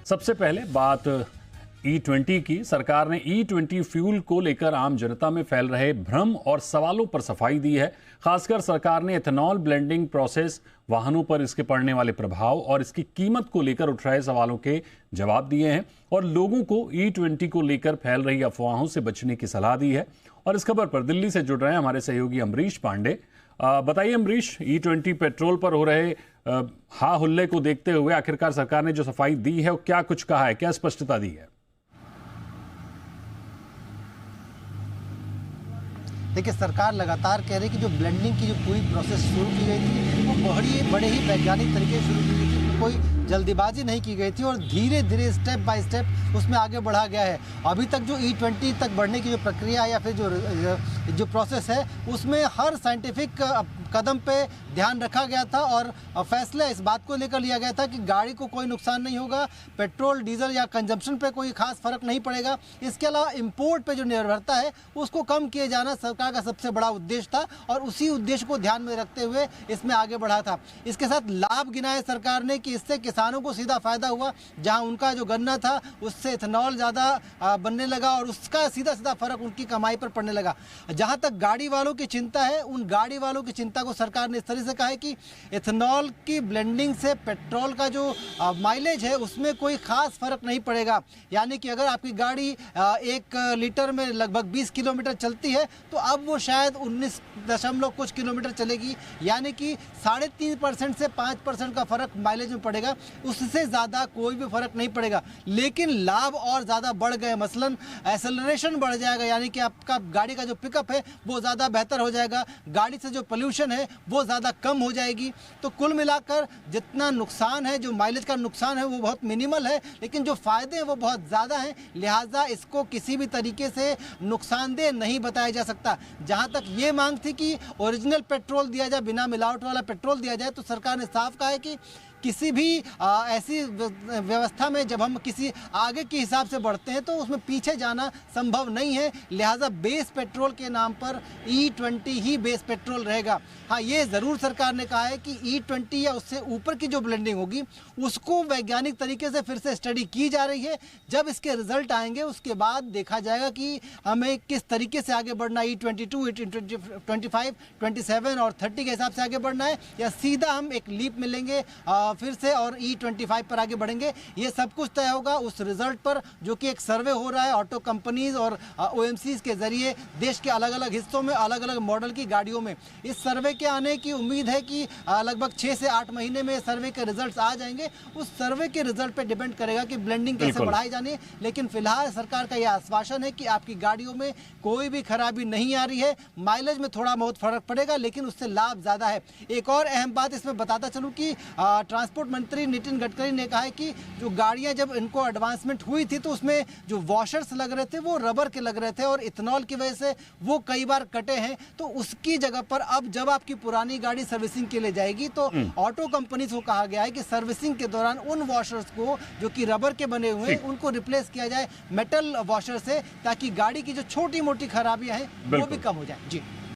सबसे पहले बात E20 की। सरकार ने E20 फ्यूल को लेकर आम जनता में फैल रहे भ्रम और सवालों पर सफाई दी है। खासकर सरकार ने एथेनॉल ब्लेंडिंग प्रोसेस, वाहनों पर इसके पड़ने वाले प्रभाव और इसकी कीमत को लेकर उठ रहे सवालों के जवाब दिए हैं और लोगों को E20 को लेकर फैल रही अफवाहों से बचने की सलाह दी है। और इस खबर पर दिल्ली से जुड़ रहे हैं हमारे सहयोगी अमरीश पांडे। बताइए अमरीश, E20 पेट्रोल पर हो रहे हा हुल्ले को देखते हुए आखिरकार सरकार ने जो सफाई दी है वो क्या कुछ कहा है, क्या स्पष्टता दी है? देखिए, सरकार लगातार कह रही है कि जो ब्लेंडिंग की जो पूरी प्रोसेस शुरू की गई थी वो बड़े ही वैज्ञानिक तरीके से शुरू की गई थी। कोई जल्दीबाजी नहीं की गई थी और धीरे धीरे स्टेप बाय स्टेप उसमें आगे बढ़ा गया है। अभी तक जो E20 तक बढ़ने की जो प्रक्रिया या फिर जो प्रोसेस है उसमें हर साइंटिफिक कदम पे ध्यान रखा गया था और फैसला इस बात को लेकर लिया गया था कि गाड़ी को कोई नुकसान नहीं होगा, पेट्रोल डीजल या कंजम्पशन पे कोई खास फर्क नहीं पड़ेगा। इसके अलावा इंपोर्ट पे जो निर्भरता है उसको कम किए जाना सरकार का सबसे बड़ा उद्देश्य था और उसी उद्देश्य को ध्यान में रखते हुए इसमें आगे बढ़ा था। इसके साथ लाभ गिनाए सरकार ने कि इससे किसानों को सीधा फायदा हुआ। जहां उनका जो गन्ना था उससे इथेनॉल ज़्यादा बनने लगा और उसका सीधा सीधा फर्क उनकी कमाई पर पड़ने लगा। जहां तक गाड़ी वालों की चिंता है, उन गाड़ी वालों की चिंता को सरकार ने इस तरह से कहा है कि इथेनॉल की ब्लेंडिंग से पेट्रोल का जो माइलेज है उसमें कोई खास फर्क नहीं पड़ेगा। यानी कि अगर आपकी गाड़ी 1 लीटर में लगभग 20 किलोमीटर चलती है तो अब वो शायद 19 दशमलव कुछ किलोमीटर चलेगी। यानी कि 3.5% से 5% का फर्क माइलेज में पड़ेगा, उससे ज़्यादा कोई भी फर्क नहीं पड़ेगा। लेकिन लाभ और ज़्यादा बढ़ गए, मसलन एक्सेलरेशन बढ़ जाएगा, यानी कि आपका गाड़ी का जो पिकअप है वो ज़्यादा बेहतर हो जाएगा, गाड़ी से जो पोल्यूशन है वो ज़्यादा कम हो जाएगी। तो कुल मिलाकर जितना नुकसान है, जो माइलेज का नुकसान है वो बहुत मिनिमल है, लेकिन जो फ़ायदे हैं वो बहुत ज़्यादा हैं। लिहाजा इसको किसी भी तरीके से नुकसानदेह नहीं बताया जा सकता। जहाँ तक ये मांग थी कि ओरिजिनल पेट्रोल दिया जाए, बिना मिलावट वाला पेट्रोल दिया जाए, तो सरकार ने साफ कहा है कि किसी भी ऐसी व्यवस्था में जब हम किसी आगे के हिसाब से बढ़ते हैं तो उसमें पीछे जाना संभव नहीं है। लिहाजा बेस पेट्रोल के नाम पर E20 ही बेस पेट्रोल रहेगा। हाँ, ये ज़रूर सरकार ने कहा है कि E20 या उससे ऊपर की जो ब्लेंडिंग होगी उसको वैज्ञानिक तरीके से फिर से स्टडी की जा रही है। जब इसके रिजल्ट आएंगे उसके बाद देखा जाएगा कि हमें किस तरीके से आगे बढ़ना है, E22, E25, 27 और 30 के हिसाब से आगे बढ़ना है या सीधा हम एक लीप मिलेंगे फिर से और E25 पर आगे बढ़ेंगे। ये सब कुछ तय होगा उस रिजल्ट पर, जो कि एक सर्वे हो रहा है ऑटो कंपनीज और OMCs के जरिए देश के अलग अलग हिस्सों में अलग अलग मॉडल की गाड़ियों में। इस सर्वे के आने की उम्मीद है कि लगभग 6 से 8 महीने में सर्वे के रिजल्ट आ जाएंगे। उस सर्वे के रिजल्ट पर डिपेंड करेगा कि ब्लेंडिंग कैसे बढ़ाई जानी है। लेकिन फिलहाल सरकार का यह आश्वासन है कि आपकी गाड़ियों में कोई भी खराबी नहीं आ रही है। माइलेज में थोड़ा बहुत फर्क पड़ेगा लेकिन उससे लाभ ज़्यादा है। एक और अहम बात इसमें बताता चलूँ कि ट्रांसपोर्ट मंत्री नितिन गडकरी ने कहा है कि जो गाड़ियां जब इनको एडवांसमेंट हुई थी तो उसमें जो वॉशर्स लग रहे थे वो रबर के लग रहे थे और इथेनॉल की वजह से वो कई बार कटे हैं। तो उसकी जगह पर अब जब आपकी पुरानी गाड़ी सर्विसिंग के लिए जाएगी तो ऑटो कंपनीज को कहा गया है कि सर्विसिंग के दौरान उन वॉशर्स को जो कि रबर के बने हुए हैं उनको रिप्लेस किया जाए मेटल वॉशर से, ताकि गाड़ी की जो छोटी मोटी खराबियां हैं वो भी कम हो जाए। जी